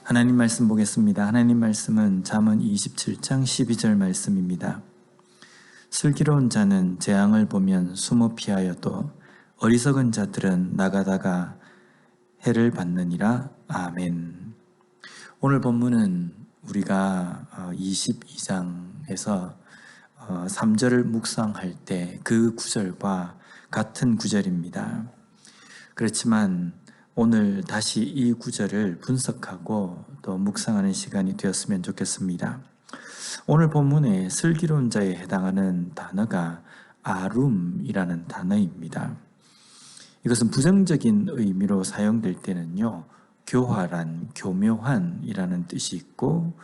하나님 말씀 보겠습니다. 하나님 말씀은 잠언 27장 12절 말씀입니다. 슬기로운 자는 재앙을 보면 숨어 피하여도 어리석은 자들은 나가다가 해를 받느니라. 아멘. 오늘 본문은 우리가 22장에서 3절을 묵상할 때 그 구절과 같은 구절입니다. 그렇지만 오늘 다시 이 구절을 분석하고 또 묵상하는 시간이 되었으면 좋겠습니다. 오늘 본문의 슬기로운 자에 해당하는 단어가 아룸이라는 단어입니다. 이것은 부정적인 의미로 사용될 때는요, 교활한, 교묘한이라는 뜻이 있고,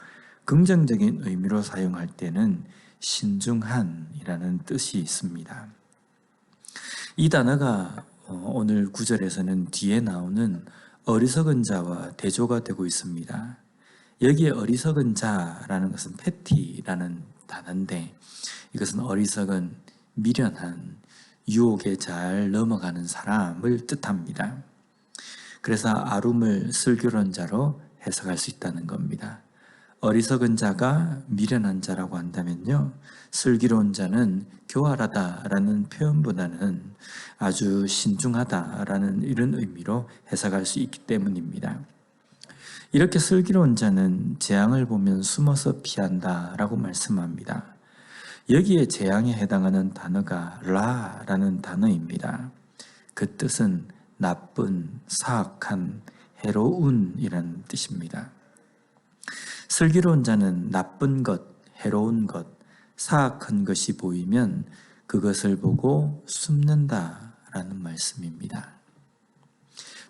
긍정적인 의미로 사용할 때는 신중한이라는 뜻이 있습니다. 이 단어가 오늘 구절에서는 뒤에 나오는 어리석은 자와 대조가 되고 있습니다. 여기에 어리석은 자라는 것은 패티라는 단어인데, 이것은 어리석은, 미련한, 유혹에 잘 넘어가는 사람을 뜻합니다. 그래서 아룸을 슬기로운 자로 해석할 수 있다는 겁니다. 어리석은 자가 미련한 자라고 한다면요, 슬기로운 자는 교활하다라는 표현보다는 아주 신중하다라는 이런 의미로 해석할 수 있기 때문입니다. 이렇게 슬기로운 자는 재앙을 보면 숨어서 피한다라고 말씀합니다. 여기에 재앙에 해당하는 단어가 라라는 단어입니다. 그 뜻은 나쁜, 사악한, 해로운이라는 뜻입니다. 슬기로운 자는 나쁜 것, 해로운 것, 사악한 것이 보이면 그것을 보고 숨는다라는 말씀입니다.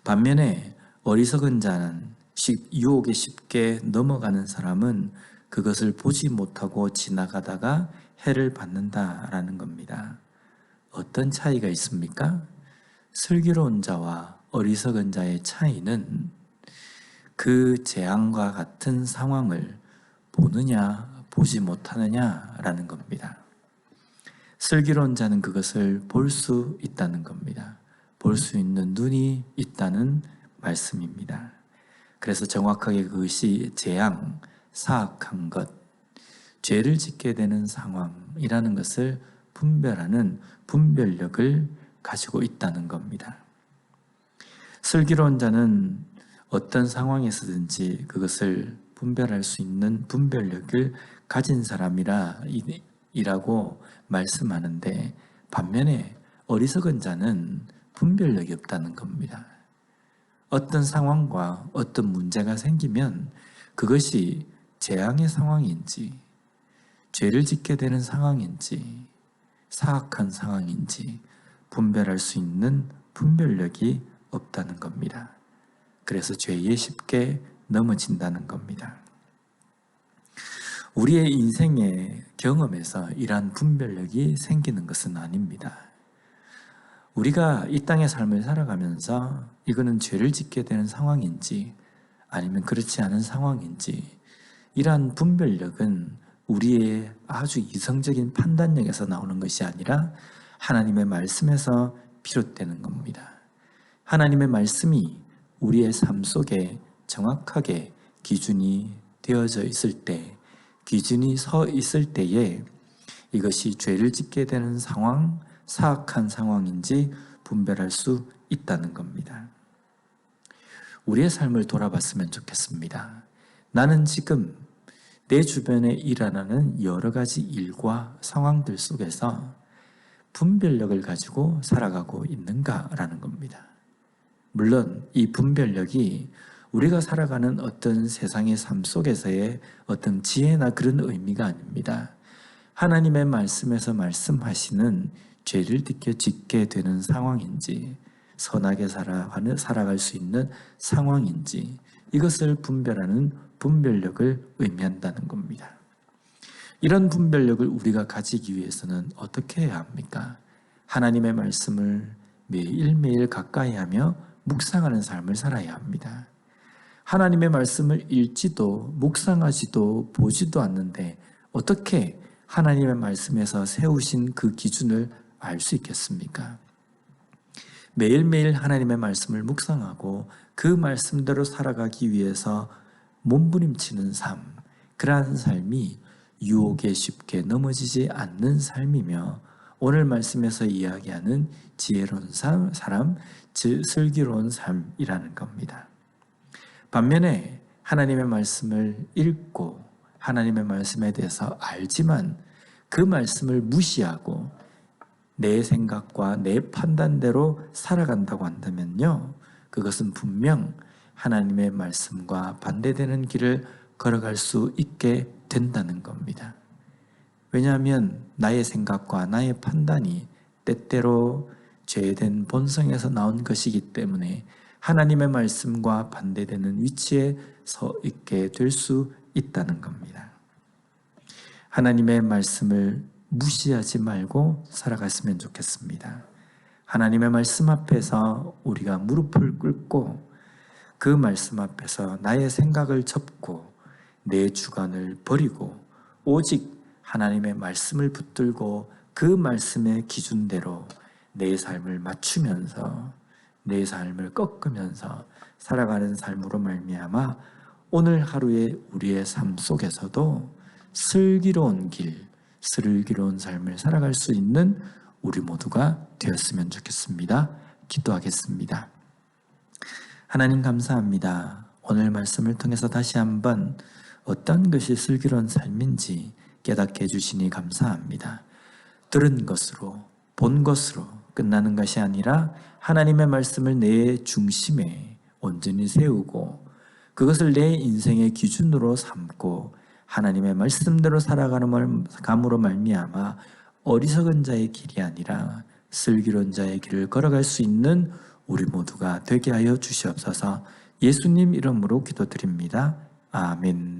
반면에 어리석은 자는 유혹에 쉽게 넘어가는 사람은 그것을 보지 못하고 지나가다가 해를 받는다라는 겁니다. 어떤 차이가 있습니까? 슬기로운 자와 어리석은 자의 차이는 그 재앙과 같은 상황을 보느냐 보지 못하느냐라는 겁니다. 슬기로운 자는 그것을 볼 수 있다는 겁니다. 볼 수 있는 눈이 있다는 말씀입니다. 그래서 정확하게 그것이 재앙, 사악한 것, 죄를 짓게 되는 상황이라는 것을 분별하는 분별력을 가지고 있다는 겁니다. 슬기로운 자는 어떤 상황에서든지 그것을 분별할 수 있는 분별력을 가진 사람이라고 말씀하는데, 반면에 어리석은 자는 분별력이 없다는 겁니다. 어떤 상황과 어떤 문제가 생기면 그것이 재앙의 상황인지, 죄를 짓게 되는 상황인지, 사악한 상황인지 분별할 수 있는 분별력이 없다는 겁니다. 그래서 죄에 쉽게 넘어진다는 겁니다. 우리의 인생의 경험에서 이러한 분별력이 생기는 것은 아닙니다. 우리가 이 땅의 삶을 살아가면서 이거는 죄를 짓게 되는 상황인지 아니면 그렇지 않은 상황인지, 이러한 분별력은 우리의 아주 이성적인 판단력에서 나오는 것이 아니라 하나님의 말씀에서 비롯되는 겁니다. 하나님의 말씀이 우리의 삶 속에 정확하게 기준이 되어져 있을 때, 기준이 서 있을 때에 이것이 죄를 짓게 되는 상황, 사악한 상황인지 분별할 수 있다는 겁니다. 우리의 삶을 돌아봤으면 좋겠습니다. 나는 지금 내 주변에 일어나는 여러 가지 일과 상황들 속에서 분별력을 가지고 살아가고 있는가라는 겁니다. 물론 이 분별력이 우리가 살아가는 어떤 세상의 삶 속에서의 어떤 지혜나 그런 의미가 아닙니다. 하나님의 말씀에서 말씀하시는 죄를 짓게 되는 상황인지, 선하게 살아갈 수 있는 상황인지, 이것을 분별하는 분별력을 의미한다는 겁니다. 이런 분별력을 우리가 가지기 위해서는 어떻게 해야 합니까? 하나님의 말씀을 매일매일 가까이 하며 묵상하는 삶을 살아야 합니다. 하나님의 말씀을 읽지도 묵상하지도 보지도 않는데 어떻게 하나님의 말씀에서 세우신 그 기준을 알 수 있겠습니까? 매일매일 하나님의 말씀을 묵상하고 그 말씀대로 살아가기 위해서 몸부림치는 삶, 그러한 삶이 유혹에 쉽게 넘어지지 않는 삶이며 오늘 말씀에서 이야기하는 지혜로운 사람, 즉 슬기로운 삶이라는 겁니다. 반면에 하나님의 말씀을 읽고 하나님의 말씀에 대해서 알지만 그 말씀을 무시하고 내 생각과 내 판단대로 살아간다고 한다면요, 그것은 분명 하나님의 말씀과 반대되는 길을 걸어갈 수 있게 된다는 겁니다. 왜냐하면 나의 생각과 나의 판단이 때때로 죄된 본성에서 나온 것이기 때문에 하나님의 말씀과 반대되는 위치에 서 있게 될 수 있다는 겁니다. 하나님의 말씀을 무시하지 말고 살아갔으면 좋겠습니다. 하나님의 말씀 앞에서 우리가 무릎을 꿇고 그 말씀 앞에서 나의 생각을 접고 내 주관을 버리고 오직 하나님의 말씀을 붙들고 그 말씀의 기준대로 내 삶을 맞추면서 내 삶을 꺾으면서 살아가는 삶으로 말미암아 오늘 하루의 우리의 삶 속에서도 슬기로운 길, 슬기로운 삶을 살아갈 수 있는 우리 모두가 되었으면 좋겠습니다. 기도하겠습니다. 하나님 감사합니다. 오늘 말씀을 통해서 다시 한번 어떤 것이 슬기로운 삶인지 깨닫게 해주시니 감사합니다. 들은 것으로, 본 것으로 끝나는 것이 아니라 하나님의 말씀을 내 중심에 온전히 세우고 그것을 내 인생의 기준으로 삼고 하나님의 말씀대로 살아가는 감으로 말미암아 어리석은 자의 길이 아니라 슬기로운 자의 길을 걸어갈 수 있는 우리 모두가 되게 하여 주시옵소서. 예수님 이름으로 기도드립니다. 아멘.